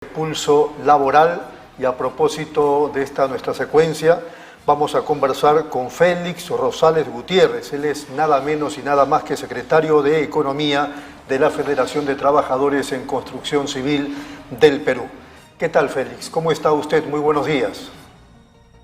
Pulso Laboral, y a propósito de esta nuestra secuencia vamos a conversar con Félix Rosales Gutiérrez. Él es nada menos y nada más que secretario de Economía de la Federación de Trabajadores en Construcción Civil del Perú. ¿Qué tal, Félix? ¿Cómo está usted? Muy buenos días.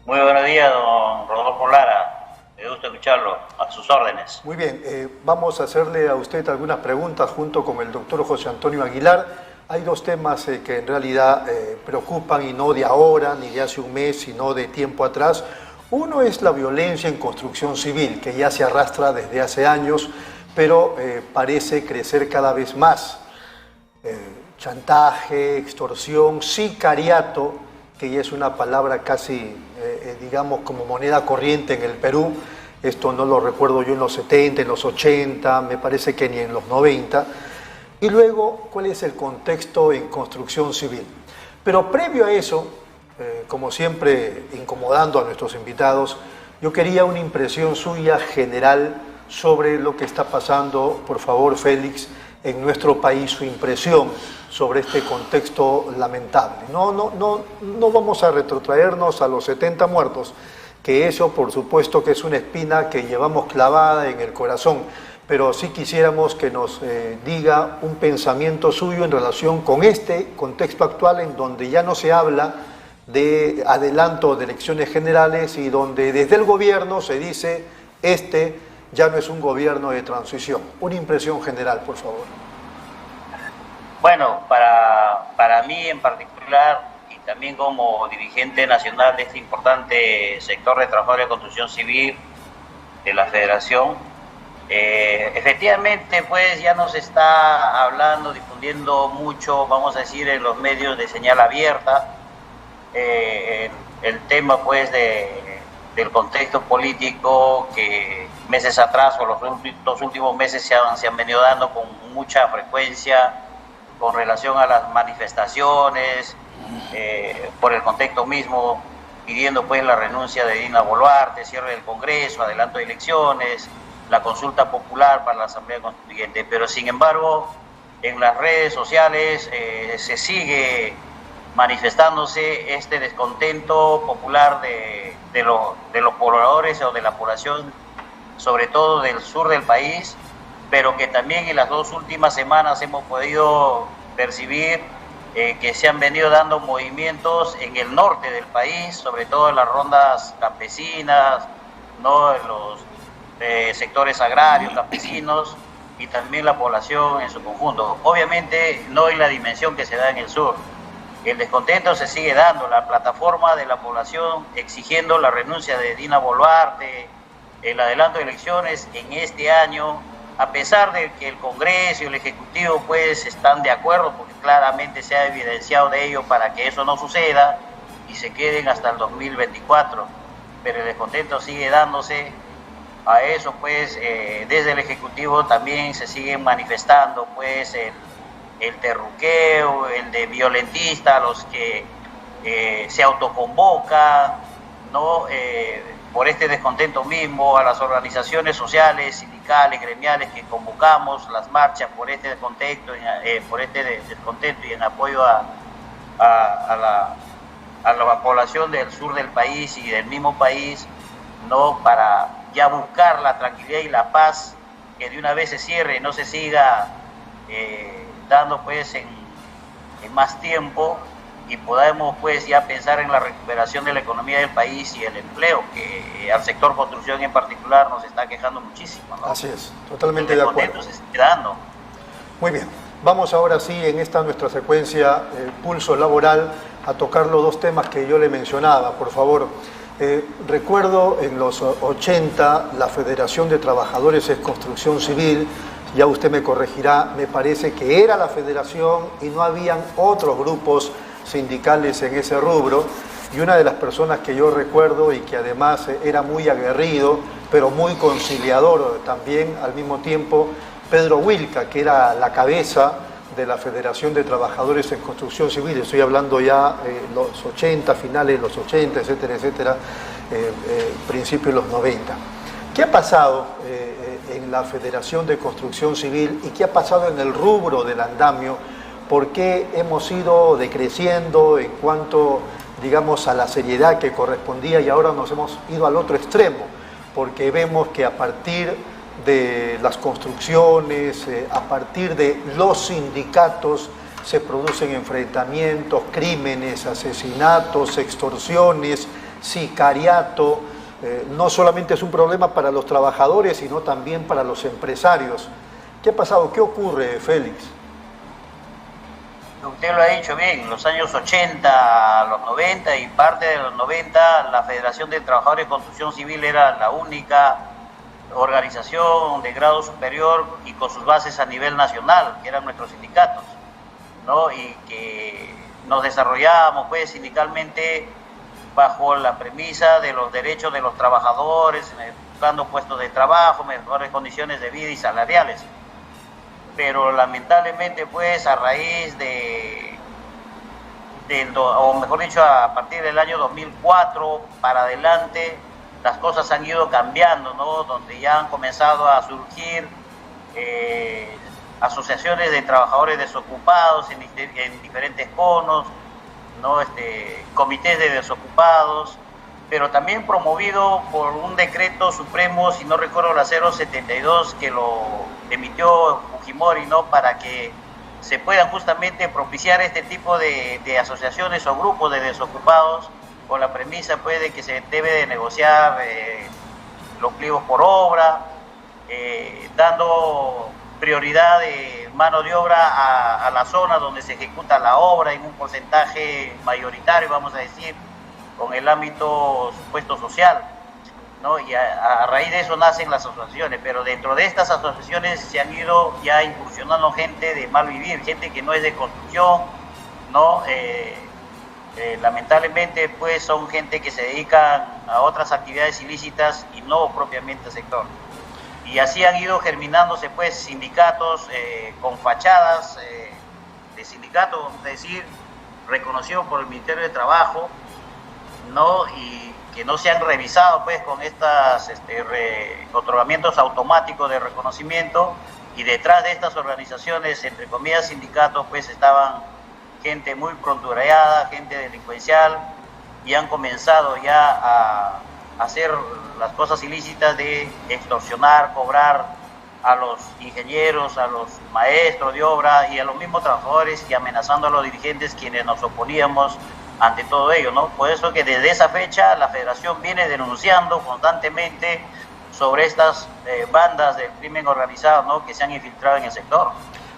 Muy buenos días, don Rodolfo Lara. Me gusta escucharlo, a sus órdenes. Muy bien, vamos a hacerle a usted algunas preguntas junto con el doctor José Antonio Aguilar. Hay dos temas que en realidad preocupan, y no de ahora, ni de hace un mes, sino de tiempo atrás. Uno es la violencia en construcción civil, que ya se arrastra desde hace años, pero parece crecer cada vez más. Chantaje, extorsión, sicariato, que ya es una palabra casi, digamos, como moneda corriente en el Perú. Esto no lo recuerdo yo en los 70, en los 80, me parece que ni en los 90. Y luego, ¿cuál es el contexto en construcción civil? Pero previo a eso, como siempre incomodando a nuestros invitados, yo quería una impresión suya general sobre lo que está pasando, por favor, Félix, en nuestro país, su impresión sobre este contexto lamentable. No vamos a retrotraernos a los 70 muertos, que eso por supuesto que es una espina que llevamos clavada en el corazón, pero sí quisiéramos que nos diga un pensamiento suyo en relación con este contexto actual, en donde ya no se habla de adelanto de elecciones generales y donde desde el gobierno se dice este ya no es un gobierno de transición. Una impresión general, por favor. Bueno, para mí en particular, y también como dirigente nacional de este importante sector de trabajadores de construcción civil de la Federación, efectivamente pues ya nos está hablando, difundiendo mucho, vamos a decir, en los medios de señal abierta, el tema pues del contexto político que meses atrás o los últimos meses se han venido dando con mucha frecuencia con relación a las manifestaciones, por el contexto mismo, pidiendo pues la renuncia de Dina Boluarte, cierre del Congreso, adelanto de elecciones, la consulta popular para la Asamblea Constituyente. Pero sin embargo, en las redes sociales se sigue manifestándose este descontento popular de los pobladores o de la población, sobre todo del sur del país, pero que también en las dos últimas semanas hemos podido percibir que se han venido dando movimientos en el norte del país, sobre todo en las rondas campesinas, ¿no?, en los sectores agrarios, campesinos, y también la población en su conjunto. Obviamente no en la dimensión que se da en el sur. El descontento se sigue dando, la plataforma de la población exigiendo la renuncia de Dina Boluarte, el adelanto de elecciones en este año, a pesar de que el Congreso y el Ejecutivo pues están de acuerdo, porque claramente se ha evidenciado de ello para que eso no suceda y se queden hasta el 2024, pero el descontento sigue dándose. A eso pues desde el Ejecutivo también se siguen manifestando pues el terruqueo, el de violentista, los que se autoconvocan, ¿no?, por este descontento mismo, a las organizaciones sociales, sindicales, gremiales que convocamos las marchas por este descontento, y en apoyo a la población del sur del país y del mismo país, ¿no?, para ya buscar la tranquilidad y la paz, que de una vez se cierre y no se siga dando pues en más tiempo, y podamos pues ya pensar en la recuperación de la economía del país y el empleo, que al sector construcción en particular nos está quejando muchísimo, ¿no? Así es, totalmente de acuerdo. Se sigue dando. Muy bien, vamos ahora sí en esta nuestra secuencia Pulso Laboral a tocar los dos temas que yo le mencionaba, por favor. Recuerdo en los 80 la Federación de Trabajadores en Construcción Civil, ya usted me corregirá, me parece que era la federación y no habían otros grupos sindicales en ese rubro, y una de las personas que yo recuerdo y que además era muy aguerrido, pero muy conciliador también al mismo tiempo, Pedro Wilca, que era la cabeza de la Federación de Trabajadores en Construcción Civil. Estoy hablando ya los 80, finales de los 80, etcétera, etcétera, principios de los 90. ¿Qué ha pasado en la Federación de Construcción Civil y qué ha pasado en el rubro del andamio por qué hemos ido decreciendo en cuanto, digamos, a la seriedad que correspondía y ahora nos hemos ido al otro extremo, porque vemos que a partir de las construcciones, a partir de los sindicatos, se producen enfrentamientos, crímenes, asesinatos, extorsiones, sicariato. No solamente es un problema para los trabajadores, sino también para los empresarios. ¿Qué ha pasado? ¿Qué ocurre, Félix? Usted lo ha dicho bien, en los años 80, los 90 y parte de los 90, la Federación de Trabajadores de Construcción Civil era la única organización de grado superior y con sus bases a nivel nacional, que eran nuestros sindicatos, ¿no? Y que nos desarrollábamos pues sindicalmente bajo la premisa de los derechos de los trabajadores, buscando puestos de trabajo, mejores condiciones de vida y salariales. Pero lamentablemente pues a raíz o mejor dicho, a partir del año 2004 para adelante, las cosas han ido cambiando, ¿no? Donde ya han comenzado a surgir asociaciones de trabajadores desocupados en diferentes conos, ¿no? Comités de desocupados, pero también promovido por un decreto supremo, si no recuerdo, la 072, que lo emitió Fujimori, ¿no? Para que se puedan justamente propiciar este tipo de asociaciones o grupos de desocupados, con la premisa pues de que se debe de negociar los pliegos por obra, dando prioridad de mano de obra a la zona donde se ejecuta la obra en un porcentaje mayoritario, vamos a decir, con el ámbito supuesto social, ¿no? Y a raíz de eso nacen las asociaciones, pero dentro de estas asociaciones se han ido ya incursionando gente de mal vivir, gente que no es de construcción, ¿no? Lamentablemente pues son gente que se dedican a otras actividades ilícitas y no propiamente al sector. Y así han ido germinándose pues sindicatos con fachadas de sindicatos, vamos a decir, reconocidos por el Ministerio de Trabajo, ¿no? Y que no se han revisado pues con estos otorgamientos automáticos de reconocimiento, y detrás de estas organizaciones, entre comillas sindicatos, pues estaban gente muy prontureada, gente delincuencial, y han comenzado ya a hacer las cosas ilícitas de extorsionar, cobrar a los ingenieros, a los maestros de obra y a los mismos trabajadores, y amenazando a los dirigentes quienes nos oponíamos ante todo ello, ¿no? Por eso que desde esa fecha la Federación viene denunciando constantemente sobre estas bandas del crimen organizado, ¿no? Que se han infiltrado en el sector.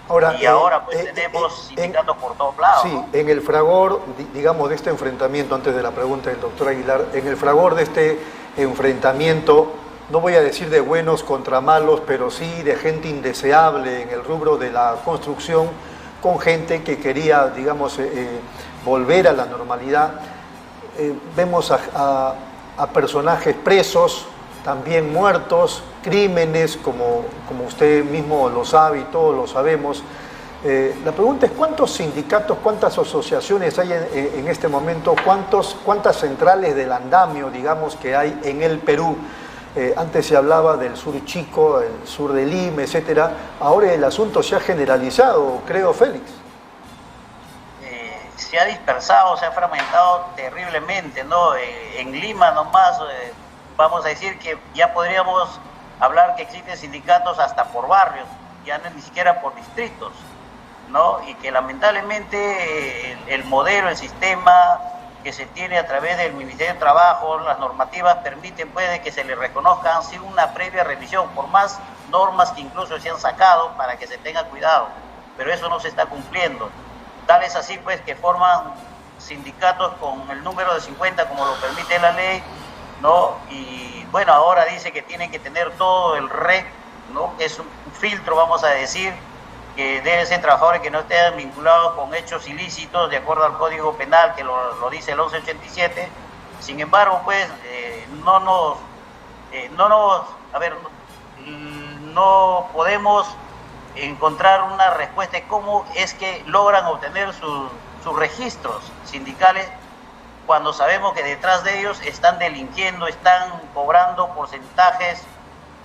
Ahora, y ahora pues tenemos sindicatos por todos lados. Sí, ¿no? En el fragor, digamos, de este enfrentamiento, antes de la pregunta del doctor Aguilar, en el fragor de este enfrentamiento, no voy a decir de buenos contra malos, pero sí de gente indeseable en el rubro de la construcción, con gente que quería, digamos, volver a la normalidad. Vemos a personajes presos, también muertos, crímenes, como usted mismo lo sabe y todos lo sabemos. La pregunta es, ¿cuántos sindicatos, cuántas asociaciones hay en este momento? ¿Cuántas centrales del andamio, digamos, que hay en el Perú? Antes se hablaba del sur chico, el sur de Lima, etcétera. Ahora el asunto se ha generalizado, creo, Félix. Se ha dispersado, se ha fragmentado terriblemente, ¿no? En Lima nomás, vamos a decir que ya podríamos hablar que existen sindicatos hasta por barrios, ya ni siquiera por distritos, ¿no? Y que lamentablemente el modelo, el sistema que se tiene a través del Ministerio de Trabajo, las normativas permiten pues que se le reconozcan sin una previa revisión, por más normas que incluso se han sacado para que se tenga cuidado, pero eso no se está cumpliendo. Tal es así pues que forman sindicatos con el número de 50 como lo permite la ley, ¿no? Y bueno, ahora dice que tienen que tener todo el REC, ¿no? Que es un filtro, vamos a decir, que deben ser trabajadores que no estén vinculados con hechos ilícitos de acuerdo al Código Penal, que lo dice el 1187. Sin embargo, pues no podemos encontrar una respuesta de cómo es que logran obtener sus registros sindicales cuando sabemos que detrás de ellos están delinquiendo, están cobrando porcentajes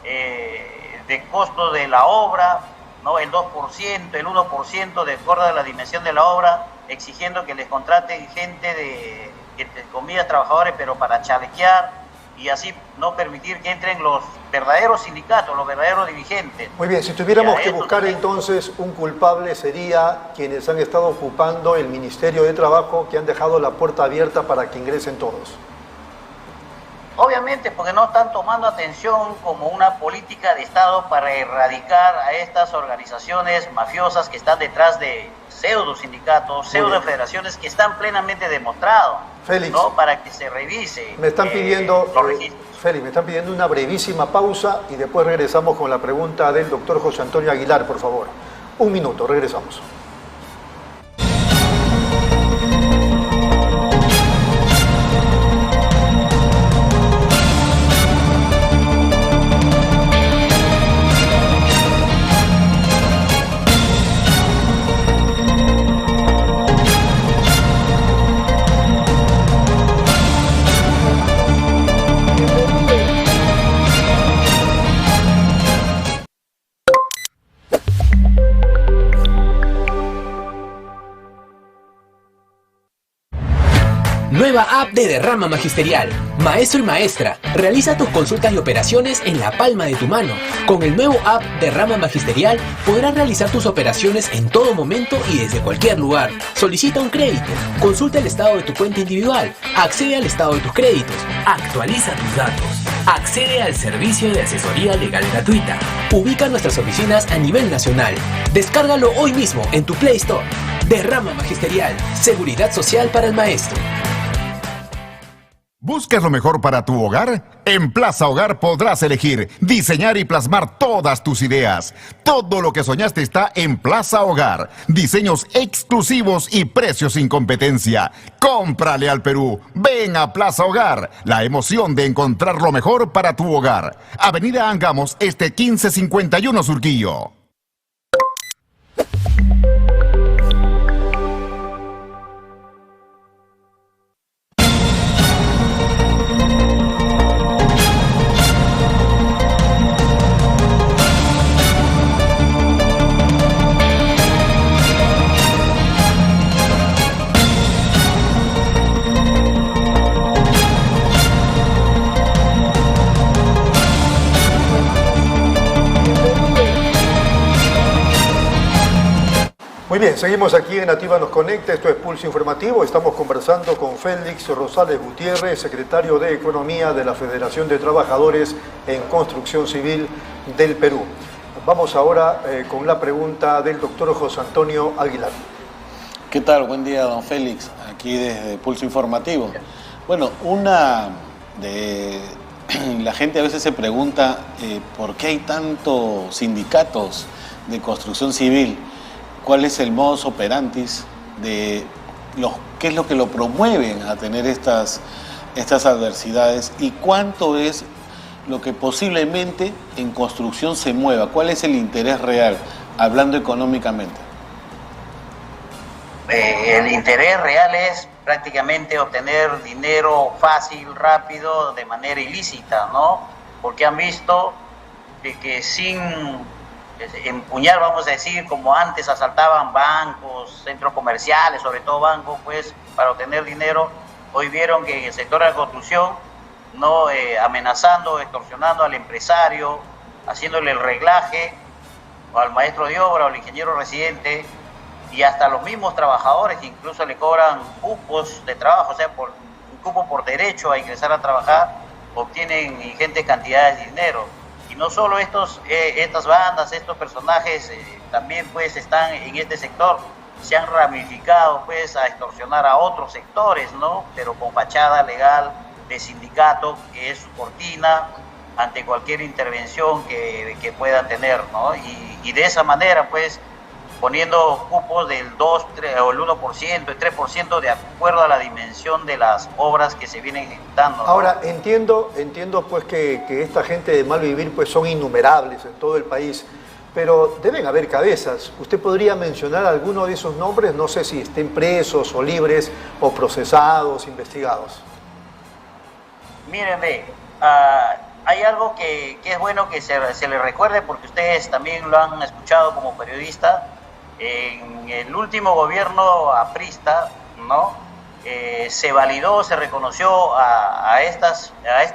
de costo de la obra, ¿no? El 2%, el 1%, de acuerdo a la dimensión de la obra, exigiendo que les contraten gente entre comillas, trabajadores, pero para chalequear, y así no permitir que entren los verdaderos sindicatos, los verdaderos dirigentes. Muy bien, si tuviéramos que buscar entonces un culpable, sería quienes han estado ocupando el Ministerio de Trabajo, que han dejado la puerta abierta para que ingresen todos. Obviamente, porque no están tomando atención como una política de Estado para erradicar a estas organizaciones mafiosas que están detrás de pseudo sindicatos, pseudo federaciones que están plenamente demostrados, Félix, ¿no? Para que se revise. Me están pidiendo, Félix, me están pidiendo una brevísima pausa y después regresamos con la pregunta del doctor José Antonio Aguilar, por favor. Un minuto, regresamos. Nueva app de Derrama Magisterial. Maestro y maestra, realiza tus consultas y operaciones en la palma de tu mano. Con el nuevo app Derrama Magisterial podrás realizar tus operaciones en todo momento y desde cualquier lugar. Solicita un crédito, consulta el estado de tu cuenta individual, accede al estado de tus créditos, actualiza tus datos, accede al servicio de asesoría legal gratuita. Ubica nuestras oficinas a nivel nacional. Descárgalo hoy mismo en tu Play Store. Derrama Magisterial, seguridad social para el maestro. ¿Buscas lo mejor para tu hogar? En Plaza Hogar podrás elegir, diseñar y plasmar todas tus ideas. Todo lo que soñaste está en Plaza Hogar. Diseños exclusivos y precios sin competencia. Cómprale al Perú. Ven a Plaza Hogar. La emoción de encontrar lo mejor para tu hogar. Avenida Angamos, 1551 Surquillo. Muy bien, seguimos aquí en Nativa Nos Conecta, esto es Pulso Informativo, estamos conversando con Félix Rosales Gutiérrez, secretario de Economía de la Federación de Trabajadores en Construcción Civil del Perú. Vamos ahora con la pregunta del doctor José Antonio Aguilar. ¿Qué tal? Buen día, don Félix, aquí desde Pulso Informativo. Bueno, la gente a veces se pregunta por qué hay tantos sindicatos de construcción civil. ¿Cuál es el modus operandi qué es lo que lo promueven a tener estas adversidades y cuánto es lo que posiblemente en construcción se mueva? ¿Cuál es el interés real, hablando económicamente? El interés real es prácticamente obtener dinero fácil, rápido, de manera ilícita, ¿no? Porque han visto de que sin empuñar, vamos a decir, como antes asaltaban bancos, centros comerciales, sobre todo bancos, pues para obtener dinero, hoy vieron que en el sector de la construcción, no amenazando, extorsionando al empresario, haciéndole el reglaje, o al maestro de obra o al ingeniero residente, y hasta los mismos trabajadores que incluso le cobran cupos de trabajo, o sea, un cupo por derecho a ingresar a trabajar, obtienen ingentes cantidades de dinero. Y no solo estas bandas, estos personajes también pues están en este sector, se han ramificado pues a extorsionar a otros sectores, ¿no? Pero con fachada legal de sindicato, que es su cortina ante cualquier intervención que puedan tener, ¿no? Y de esa manera pues poniendo cupos del 2 o el 1%, el 3% de acuerdo a la dimensión de las obras que se vienen ejecutando, ¿no? Ahora, entiendo pues que esta gente de mal vivir pues son innumerables en todo el país, pero deben haber cabezas. ¿Usted podría mencionar alguno de esos nombres? No sé si estén presos o libres o procesados, investigados. Mírenme, hay algo que es bueno que se le recuerde, porque ustedes también lo han escuchado como periodistas. En el último gobierno aprista, ¿no? Se validó, se reconoció a estas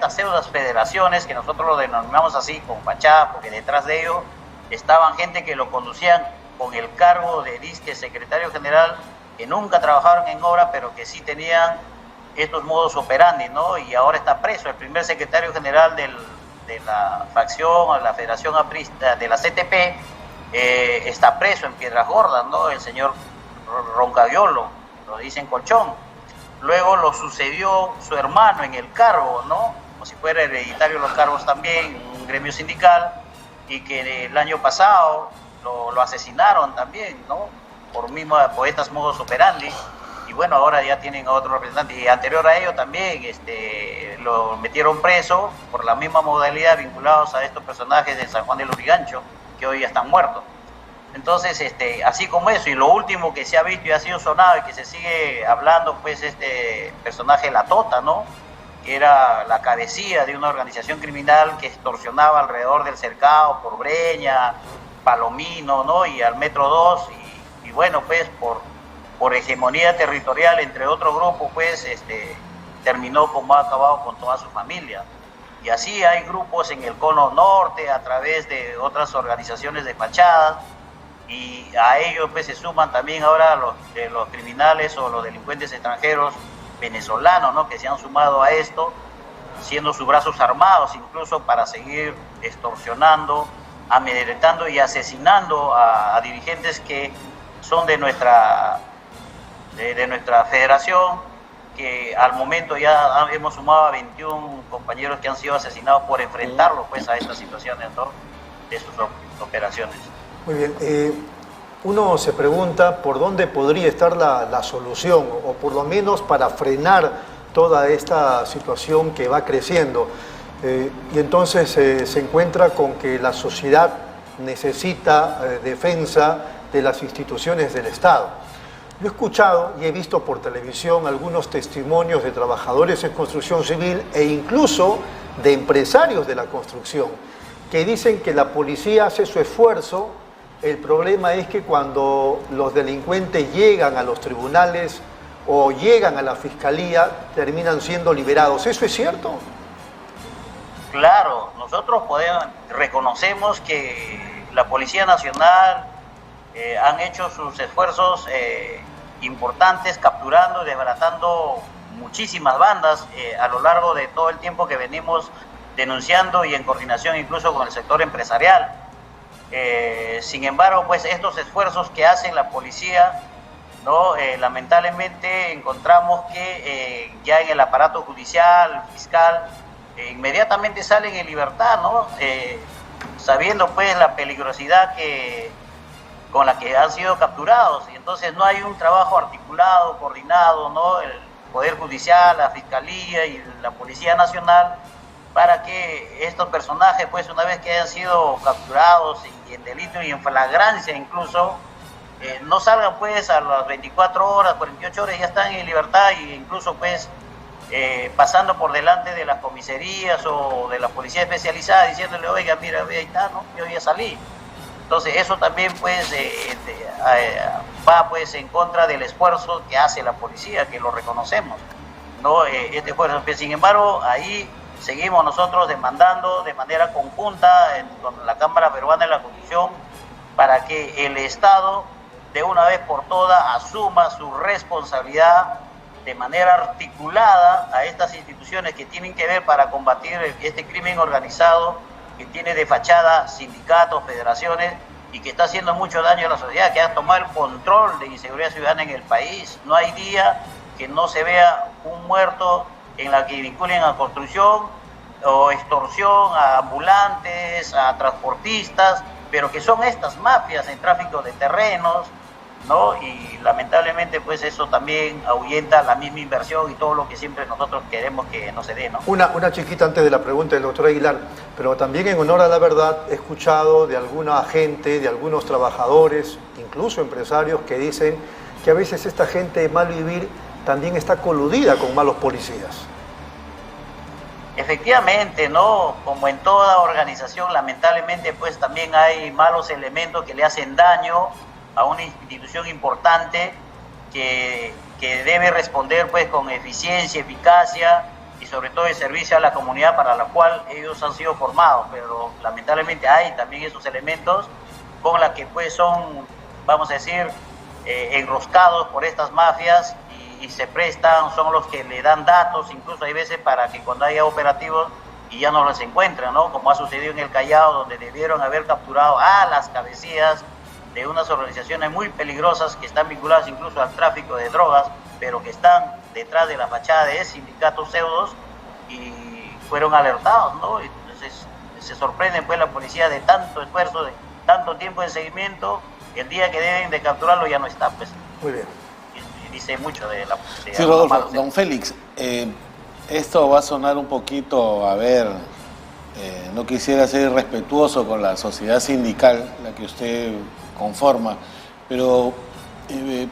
pseudas federaciones, que nosotros lo denominamos así, con fachada, porque detrás de ello estaban gente que lo conducían con el cargo de disque secretario general, que nunca trabajaron en obra, pero que sí tenían estos modos operandi, ¿no? Y ahora está preso el primer secretario general de la facción, la Federación Aprista, de la CTP, está preso en Piedras Gordas, ¿no? El señor Roncaviolo, lo dicen Colchón. Luego lo sucedió su hermano en el cargo, ¿no? Como si fuera hereditario los cargos también, un gremio sindical, y que el año pasado lo asesinaron también, ¿no? Por estas modos operandi. Y bueno, ahora ya tienen a otro representante. Y anterior a ello también lo metieron preso por la misma modalidad, vinculados a estos personajes de San Juan del Lurigancho, que hoy ya están muertos. Entonces, así como eso, y lo último que se ha visto y ha sido sonado y que se sigue hablando, pues este personaje La Tota, ¿no? Que era la cabecilla de una organización criminal que extorsionaba alrededor del cercado por Breña, Palomino, ¿no? Y al Metro 2, y bueno, pues por hegemonía territorial entre otros grupos, pues terminó como ha acabado con toda su familia. Y así hay grupos en el Cono Norte a través de otras organizaciones de fachadas, y a ellos pues se suman también ahora los criminales o los delincuentes extranjeros venezolanos, ¿no? Que se han sumado a esto, siendo sus brazos armados incluso para seguir extorsionando, amedrentando y asesinando a dirigentes que son de nuestra federación, que al momento ya hemos sumado a 21 compañeros que han sido asesinados por enfrentarlos pues a estas situaciones, ¿no? De sus operaciones. Muy bien, uno se pregunta por dónde podría estar la solución, o por lo menos para frenar toda esta situación que va creciendo. Y entonces se encuentra con que la sociedad necesita defensa de las instituciones del Estado. Yo he escuchado y he visto por televisión algunos testimonios de trabajadores en construcción civil e incluso de empresarios de la construcción que dicen que la policía hace su esfuerzo. El problema es que cuando los delincuentes llegan a los tribunales o llegan a la fiscalía, terminan siendo liberados. ¿Eso es cierto? Claro, nosotros reconocemos que la Policía Nacional han hecho sus esfuerzos importantes, capturando y desbaratando muchísimas bandas a lo largo de todo el tiempo que venimos denunciando, y en coordinación incluso con el sector empresarial. Sin embargo, pues estos esfuerzos que hace la policía, ¿no? Lamentablemente encontramos que ya en el aparato judicial, fiscal, inmediatamente salen en libertad, ¿no? Sabiendo pues la peligrosidad con la que han sido capturados, y entonces no hay un trabajo articulado, coordinado, ¿no? El Poder Judicial, la Fiscalía y la Policía Nacional, para que estos personajes, pues una vez que hayan sido capturados y en delito y en flagrancia incluso, no salgan pues a las 24 horas, 48 horas, ya están en libertad, e incluso pues pasando por delante de las comisarías o de la policía especializada diciéndole, oiga, mira, ahí está, ¿no? Yo ya salí. Entonces eso también pues va pues en contra del esfuerzo que hace la policía, que lo reconocemos, ¿no? Este esfuerzo, sin embargo, ahí seguimos nosotros demandando de manera conjunta con la Cámara Peruana de la Construcción para que el Estado de una vez por todas asuma su responsabilidad de manera articulada a estas instituciones que tienen que ver para combatir este crimen organizado que tiene de fachada sindicatos, federaciones, y que está haciendo mucho daño a la sociedad, que ha tomado el control de inseguridad ciudadana en el país. No hay día que no se vea un muerto en la que vinculen a construcción o extorsión a ambulantes, a transportistas, pero que son estas mafias en tráfico de terrenos, ¿no? Y lamentablemente pues eso también ahuyenta la misma inversión y todo lo que siempre nosotros queremos que no se dé, ¿no? Una chiquita antes de la pregunta del doctor Aguilar, pero también en honor a la verdad he escuchado de alguna gente, de algunos trabajadores, incluso empresarios, que dicen que a veces esta gente de mal vivir también está coludida con malos policías. Efectivamente, ¿no? Como en toda organización, lamentablemente, pues también hay malos elementos que le hacen daño a una institución importante que debe responder pues con eficiencia, eficacia y sobre todo el servicio a la comunidad para la cual ellos han sido formados, pero lamentablemente hay también esos elementos con la que pues son, vamos a decir, enroscados por estas mafias y se prestan, son los que le dan datos, incluso hay veces para que cuando haya operativos y ya no los encuentran, ¿no? Como ha sucedido en el Callao, donde debieron haber capturado a las cabecillas de unas organizaciones muy peligrosas que están vinculadas incluso al tráfico de drogas, pero que están detrás de la fachada de sindicatos pseudos y fueron alertados, ¿no? Entonces se sorprende pues la policía de tanto esfuerzo, de tanto tiempo de seguimiento, el día que deben de capturarlo ya no está, pues. Muy bien. Y dice mucho de la... Sí, Rodolfo, don Félix, esto va a sonar un poquito, a ver, no quisiera ser irrespetuoso con la sociedad sindical, la que usted conforma, pero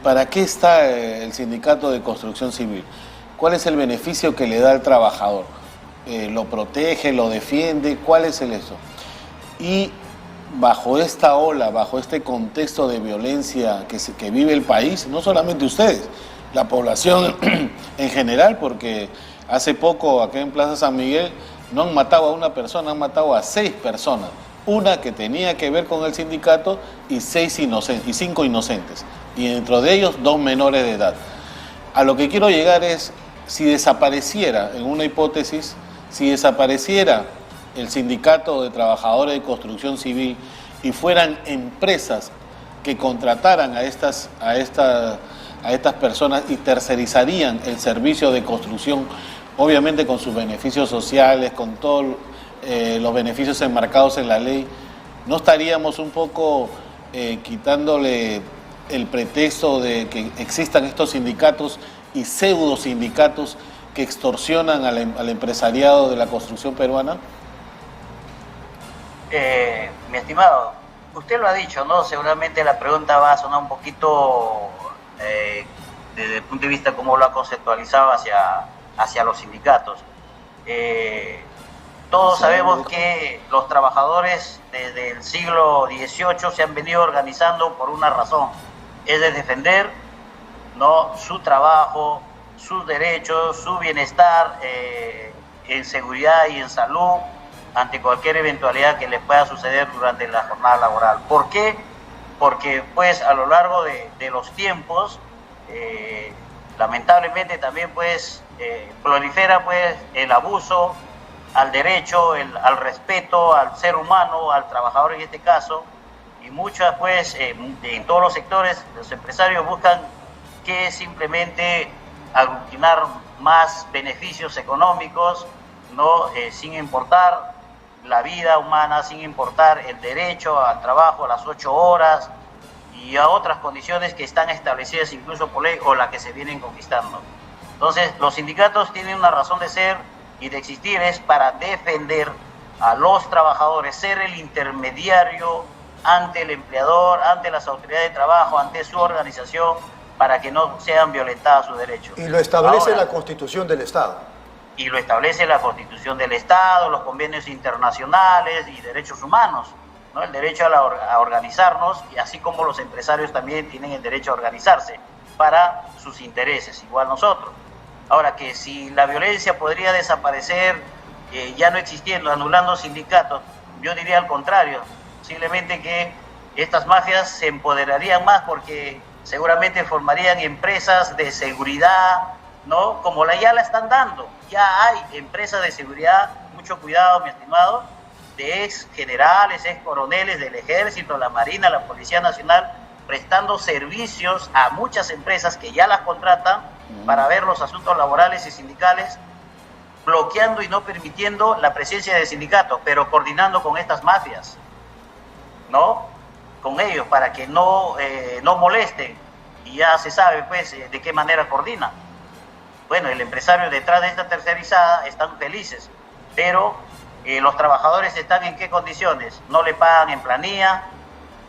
¿para qué está el sindicato de construcción civil? ¿Cuál es el beneficio que le da al trabajador? ¿Lo protege, lo defiende? ¿Cuál es el eso? Y bajo esta ola, bajo este contexto de violencia que vive el país, no solamente ustedes, la población en general, porque hace poco acá en Plaza San Miguel no han matado a una persona, han matado a 6 personas, una que tenía que ver con el sindicato y 5 inocentes, y dentro de ellos 2 menores de edad. A lo que quiero llegar es, si desapareciera, en una hipótesis, si desapareciera el sindicato de trabajadores de construcción civil y fueran empresas que contrataran a estas personas y tercerizarían el servicio de construcción, obviamente con sus beneficios sociales, con todos los beneficios enmarcados en la ley, ¿no estaríamos un poco quitándole el pretexto de que existan estos sindicatos y pseudo sindicatos que extorsionan al empresariado de la construcción peruana? Mi estimado, usted lo ha dicho, ¿no? Seguramente la pregunta va a sonar un poquito desde el punto de vista como lo ha conceptualizado hacia los sindicatos. Todos sabemos que los trabajadores desde el siglo XVIII se han venido organizando por una razón, es de defender, ¿no?, su trabajo, sus derechos, su bienestar en seguridad y en salud ante cualquier eventualidad que les pueda suceder durante la jornada laboral. ¿Por qué? Porque pues a lo largo de los tiempos lamentablemente también pues prolifera pues el abuso al derecho, al respeto al ser humano, al trabajador en este caso, y muchas pues en todos los sectores los empresarios buscan que simplemente aglutinar más beneficios económicos, ¿no? Sin importar la vida humana, sin importar el derecho al trabajo a las 8 horas y a otras condiciones que están establecidas incluso por ley o las que se vienen conquistando. Entonces, los sindicatos tienen una razón de ser y de existir, es para defender a los trabajadores, ser el intermediario ante el empleador, ante las autoridades de trabajo, ante su organización, para que no sean violentados sus derechos. Y lo establece Ahora, la Constitución del Estado. Y lo establece la Constitución del Estado, los convenios internacionales y derechos humanos, ¿no? El derecho a organizarnos, y así como los empresarios también tienen el derecho a organizarse para sus intereses, igual nosotros. Ahora, que si la violencia podría desaparecer, ya no existiendo, anulando sindicatos, yo diría al contrario, simplemente que estas mafias se empoderarían más porque seguramente formarían empresas de seguridad, ¿no? Como ya la están dando. Ya hay empresas de seguridad, mucho cuidado, mi estimado, de ex generales, ex coroneles del Ejército, la Marina, la Policía Nacional, prestando servicios a muchas empresas que ya las contratan para ver los asuntos laborales y sindicales, bloqueando y no permitiendo la presencia de sindicatos, pero coordinando con estas mafias, ¿no? Con ellos, para que no molesten. Y ya se sabe, pues, de qué manera coordina. Bueno, el empresario detrás de esta tercerizada están felices, pero los trabajadores están en qué condiciones, no le pagan en planilla,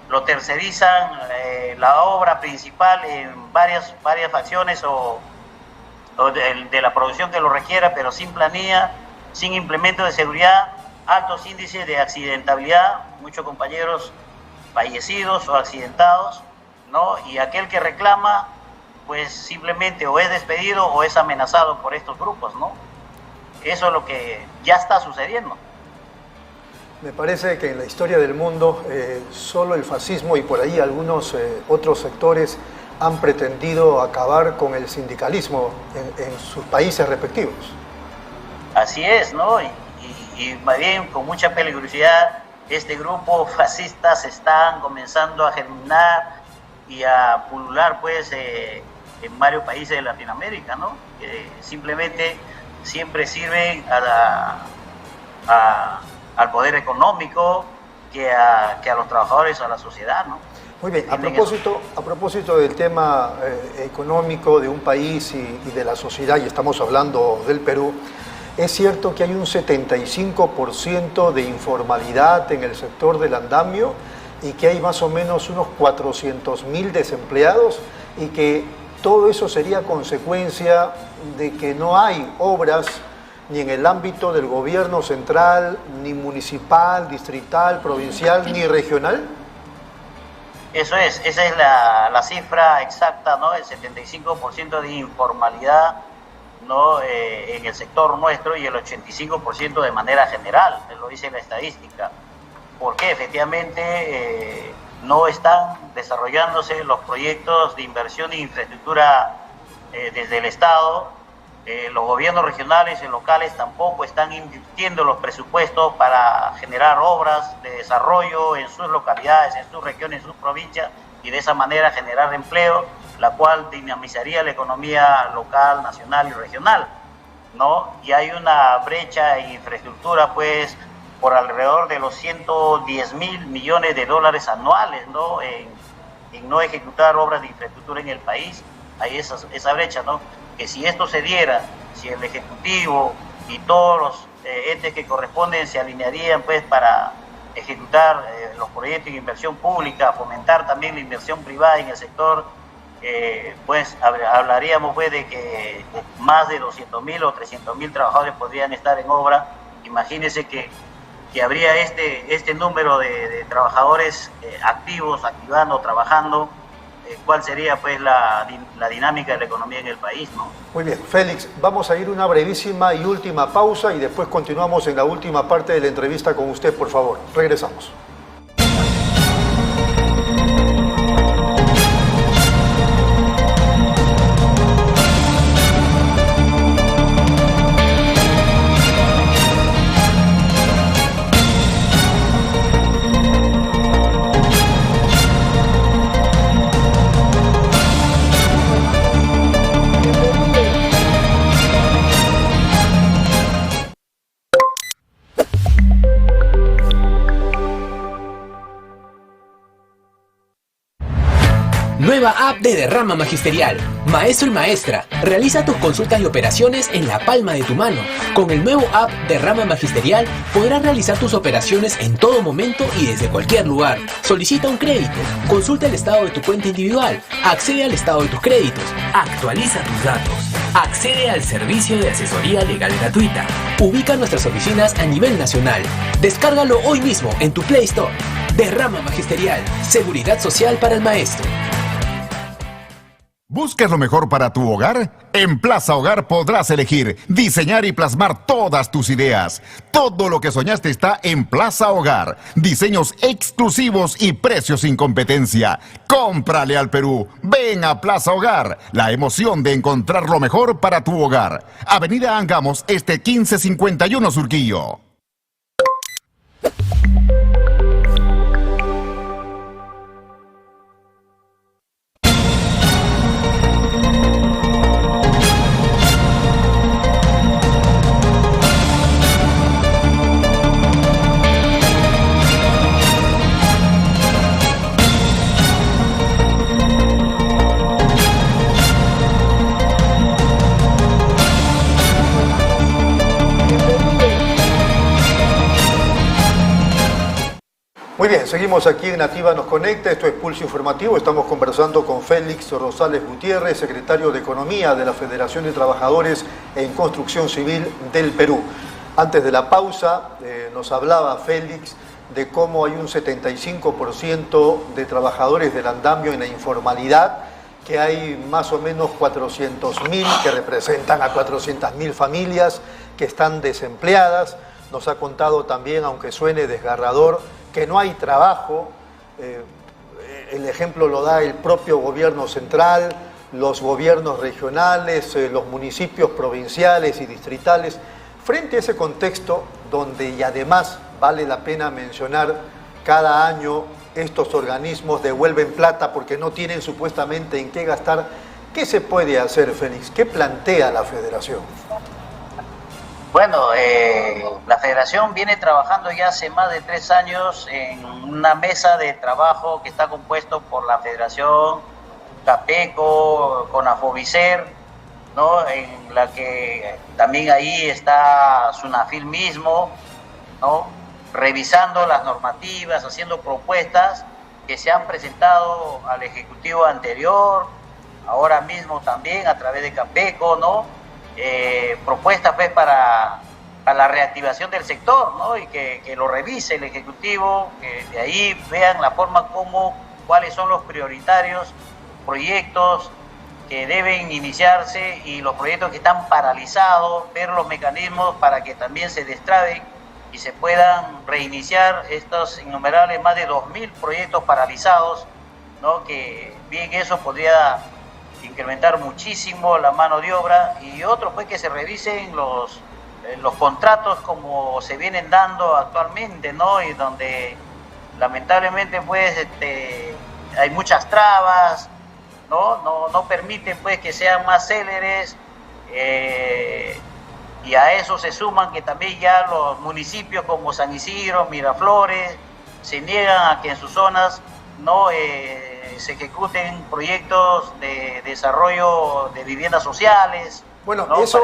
lo tercerizan la obra principal en varias facciones o de la producción que lo requiera, pero sin planilla, sin implementos de seguridad, altos índices de accidentabilidad, muchos compañeros fallecidos o accidentados, ¿no? Y aquel que reclama, pues simplemente o es despedido o es amenazado por estos grupos, ¿no? Eso es lo que ya está sucediendo. Me parece que en la historia del mundo solo el fascismo y por ahí algunos otros sectores han pretendido acabar con el sindicalismo en sus países respectivos. Así es, ¿no? Y más bien con mucha peligrosidad este grupo fascista se están comenzando a germinar y a pulular pues en varios países de Latinoamérica, ¿no? Que simplemente siempre sirven al poder económico que a los trabajadores, a la sociedad, ¿no? Muy bien, a propósito del tema económico de un país y de la sociedad, y estamos hablando del Perú, es cierto que hay un 75% de informalidad en el sector del andamio y que hay más o menos unos 400.000 desempleados y que todo eso sería consecuencia de que no hay obras ni en el ámbito del gobierno central, ni municipal, distrital, provincial, ni regional. Eso es, esa es la cifra exacta, ¿no? El 75% de informalidad, ¿no? En el sector nuestro y el 85% de manera general, lo dice la estadística. Porque efectivamente no están desarrollándose los proyectos de inversión en infraestructura desde el Estado. Los gobiernos regionales y locales tampoco están invirtiendo los presupuestos para generar obras de desarrollo en sus localidades, en sus regiones, en sus provincias, y de esa manera generar empleo, la cual dinamizaría la economía local, nacional y regional, ¿no? Y hay una brecha en infraestructura, pues, por alrededor de los 110.000 millones de dólares anuales, ¿no? En no ejecutar obras de infraestructura en el país. Hay esa brecha, ¿no? Que si esto se diera, si el Ejecutivo y todos los entes que corresponden se alinearían pues para ejecutar los proyectos de inversión pública, fomentar también la inversión privada en el sector, pues hablaríamos pues de que más de 200.000 o 300.000 trabajadores podrían estar en obra. Imagínense que habría este número de trabajadores activos, activando, trabajando. ¿Cuál sería pues la dinámica de la economía en el país, ¿no? Muy bien, Félix, vamos a ir una brevísima y última pausa y después continuamos en la última parte de la entrevista con usted, por favor. Regresamos. Nueva app de Derrama Magisterial. Maestro y maestra, realiza tus consultas y operaciones en la palma de tu mano. Con el nuevo app Derrama Magisterial podrás realizar tus operaciones en todo momento y desde cualquier lugar. Solicita un crédito, consulta el estado de tu cuenta individual, accede al estado de tus créditos, actualiza tus datos, accede al servicio de asesoría legal gratuita. Ubica nuestras oficinas a nivel nacional. Descárgalo hoy mismo en tu Play Store. Derrama Magisterial, seguridad social para el maestro. ¿Buscas lo mejor para tu hogar? En Plaza Hogar podrás elegir, diseñar y plasmar todas tus ideas. Todo lo que soñaste está en Plaza Hogar. Diseños exclusivos y precios sin competencia. ¡Cómprale al Perú! Ven a Plaza Hogar. La emoción de encontrar lo mejor para tu hogar. Avenida Angamos, 1551 Surquillo. Muy bien, seguimos aquí en Nativa Nos Conecta, esto es Pulso Informativo, estamos conversando con Félix Rosales Gutiérrez, secretario de Economía de la Federación de Trabajadores en Construcción Civil del Perú. Antes de la pausa nos hablaba Félix de cómo hay un 75% de trabajadores del andamio en la informalidad, que hay más o menos 400.000 que representan a 400.000 familias que están desempleadas. Nos ha contado también, aunque suene desgarrador, que no hay trabajo. El ejemplo lo da el propio gobierno central, los gobiernos regionales, los municipios provinciales y distritales. Frente a ese contexto, donde y además vale la pena mencionar, cada año estos organismos devuelven plata porque no tienen supuestamente en qué gastar, ¿qué se puede hacer, Félix? ¿Qué plantea la Federación? Bueno, la Federación viene trabajando ya hace más de 3 años en una mesa de trabajo que está compuesto por la Federación, CAPECO, CONAFOBICER, ¿no? En la que también ahí está SUNAFIL mismo, ¿no? Revisando las normativas, haciendo propuestas que se han presentado al Ejecutivo anterior, ahora mismo también a través de CAPECO, ¿no? Propuestas pues para la reactivación del sector, ¿no? Y que lo revise el Ejecutivo, que de ahí vean la forma cuáles son los prioritarios, proyectos que deben iniciarse y los proyectos que están paralizados, ver los mecanismos para que también se destraben y se puedan reiniciar estos innumerables más de 2.000 proyectos paralizados, ¿no? Que bien eso podría incrementar muchísimo la mano de obra, y otro pues que se revisen los contratos como se vienen dando actualmente, ¿no? Y donde lamentablemente pues hay muchas trabas, no permiten pues que sean más céleres, y a eso se suman que también ya los municipios como San Isidro, Miraflores, se niegan a que en sus zonas no se ejecuten proyectos de desarrollo de viviendas sociales. Bueno, ¿no? eso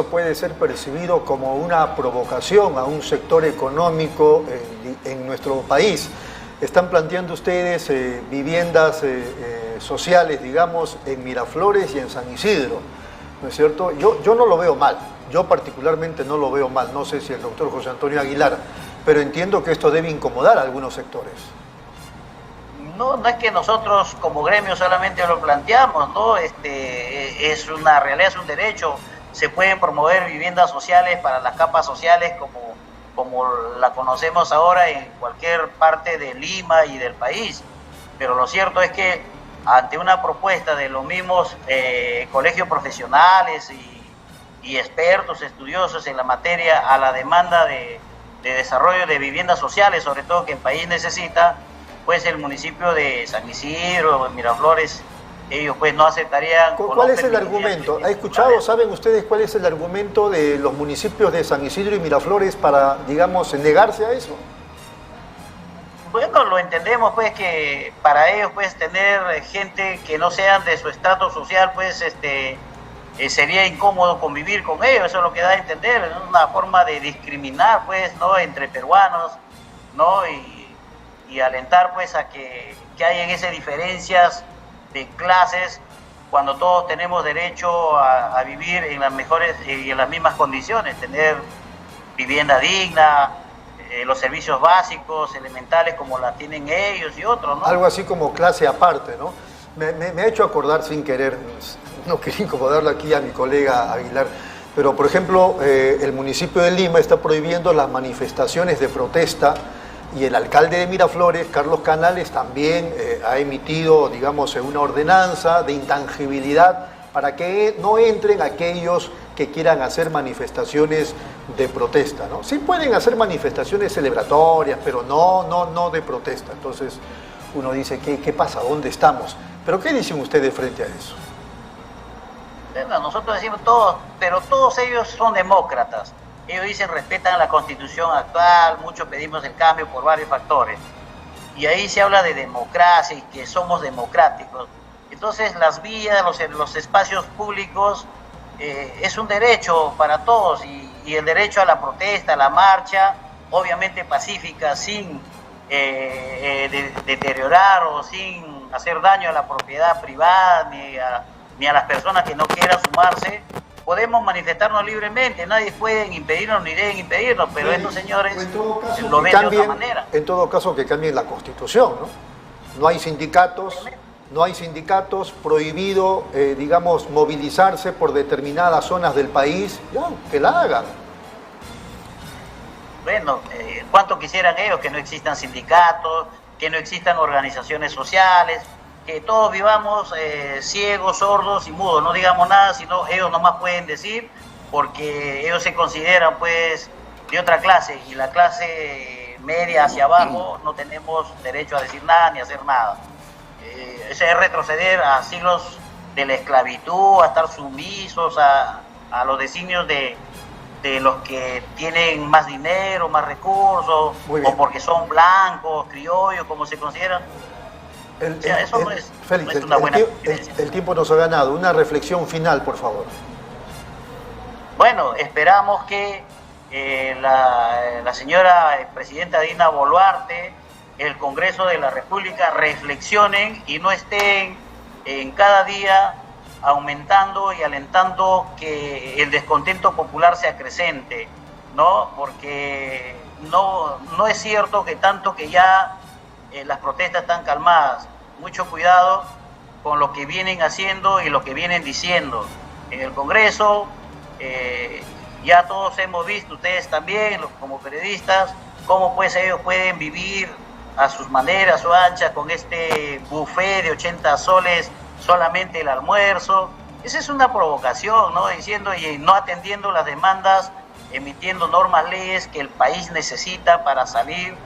puede ser percibido como una provocación a un sector económico en nuestro país. Están planteando ustedes viviendas sociales, digamos, en Miraflores y en San Isidro, ¿no es cierto? Yo no lo veo mal, yo particularmente no lo veo mal, no sé si el doctor José Antonio Aguilar, pero entiendo que esto debe incomodar a algunos sectores. No es que nosotros como gremio solamente lo planteamos, ¿no? Es una realidad, es un derecho. Se pueden promover viviendas sociales para las capas sociales como la conocemos ahora en cualquier parte de Lima y del país. Pero lo cierto es que ante una propuesta de los mismos colegios profesionales y expertos, estudiosos en la materia, a la demanda de desarrollo de viviendas sociales, sobre todo que el país necesita, pues el municipio de San Isidro, Miraflores, ellos pues no aceptarían. ¿Cuál es el argumento? ¿Ha escuchado, saben ustedes cuál es el argumento de los municipios de San Isidro y Miraflores para, digamos, negarse a eso? Bueno, lo entendemos pues que para ellos pues tener gente que no sean de su estrato social pues sería incómodo convivir con ellos, eso es lo que da a entender, es una forma de discriminar pues, ¿no? Entre peruanos, ¿no? Y alentar pues a que hayan esas diferencias de clases cuando todos tenemos derecho a vivir en las mejores y en las mismas condiciones, tener vivienda digna, los servicios básicos, elementales como la tienen ellos y otros, ¿no? Algo así como clase aparte, ¿no? Me ha hecho acordar sin querer, no quería incomodarlo aquí a mi colega Aguilar, pero por ejemplo el municipio de Lima está prohibiendo las manifestaciones de protesta. Y el alcalde de Miraflores, Carlos Canales, también ha emitido, digamos, una ordenanza de intangibilidad para que no entren aquellos que quieran hacer manifestaciones de protesta, ¿no? Sí pueden hacer manifestaciones celebratorias, pero no de protesta. Entonces uno dice, ¿qué pasa? ¿Dónde estamos? ¿Pero qué dicen ustedes frente a eso? Bueno, nosotros decimos todos, pero todos ellos son demócratas. Ellos dicen respetan la Constitución actual, muchos pedimos el cambio por varios factores. Y ahí se habla de democracia y que somos democráticos. Entonces las vías, los espacios públicos es un derecho para todos y el derecho a la protesta, a la marcha, obviamente pacífica, sin deteriorar o sin hacer daño a la propiedad privada ni a las personas que no quieran sumarse, podemos manifestarnos libremente, nadie puede impedirnos ni deben impedirnos, pero estos señores lo ven de otra manera. En todo caso, que cambien la Constitución, ¿no? No hay sindicatos, prohibido, digamos, movilizarse por determinadas zonas del país, ya, que la hagan. Bueno, ¿cuánto quisieran ellos que no existan sindicatos, que no existan organizaciones sociales, que todos vivamos ciegos, sordos y mudos, no digamos nada, sino ellos nomás pueden decir, porque ellos se consideran pues de otra clase, y la clase media hacia abajo no tenemos derecho a decir nada ni a hacer nada. Ese es retroceder a siglos de la esclavitud, a estar sumisos a los designios de los que tienen más dinero, más recursos, o porque son blancos, criollos, como se consideran. Eso no es una buena experiencia. El tiempo nos ha ganado. Una reflexión final, por favor. Bueno, esperamos que la señora presidenta Dina Boluarte, el Congreso de la República reflexionen y no estén en cada día aumentando y alentando que el descontento popular se acrecente, ¿no? Porque no es cierto que tanto que ya las protestas están calmadas. Mucho cuidado con lo que vienen haciendo y lo que vienen diciendo. En el Congreso ya todos hemos visto, ustedes también, como periodistas, cómo pues ellos pueden vivir a sus maneras, a su ancha, con este buffet de 80 soles solamente el almuerzo. Esa es una provocación, ¿no? Diciendo y no atendiendo las demandas, emitiendo normas, leyes que el país necesita para salir,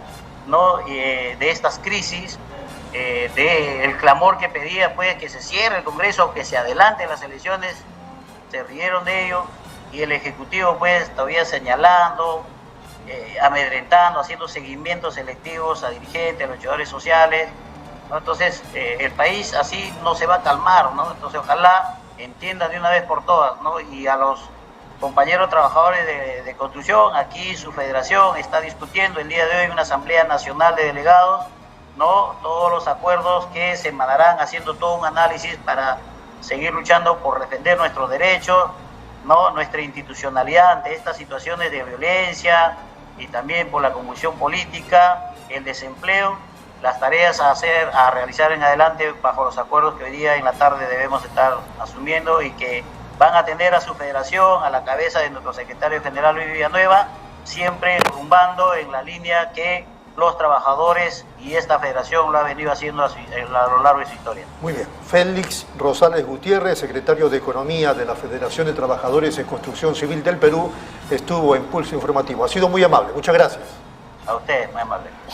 ¿no? De estas crisis, del clamor que pedía pues que se cierre el Congreso, que se adelanten las elecciones, se rieron de ello, y el Ejecutivo pues todavía señalando, amedrentando, haciendo seguimientos selectivos a dirigentes, a luchadores sociales, ¿no? Entonces el país así no se va a calmar, ¿no? Entonces ojalá entiendan de una vez por todas, ¿no? Y a los compañeros trabajadores de construcción, aquí su federación está discutiendo el día de hoy en una Asamblea Nacional de Delegados, ¿no? Todos los acuerdos que se mandarán, haciendo todo un análisis para seguir luchando por defender nuestros derechos, ¿no? Nuestra institucionalidad ante estas situaciones de violencia, y también por la convulsión política, el desempleo, las tareas a realizar en adelante bajo los acuerdos que hoy día en la tarde debemos estar asumiendo, y que van a atender a su federación, a la cabeza de nuestro secretario general Luis Villanueva, siempre rumbando en la línea que los trabajadores y esta federación lo ha venido haciendo a lo largo de su historia. Muy bien. Félix Rosales Gutiérrez, secretario de Economía de la Federación de Trabajadores en Construcción Civil del Perú, estuvo en Pulso Informativo. Ha sido muy amable. Muchas gracias. A ustedes, muy amable.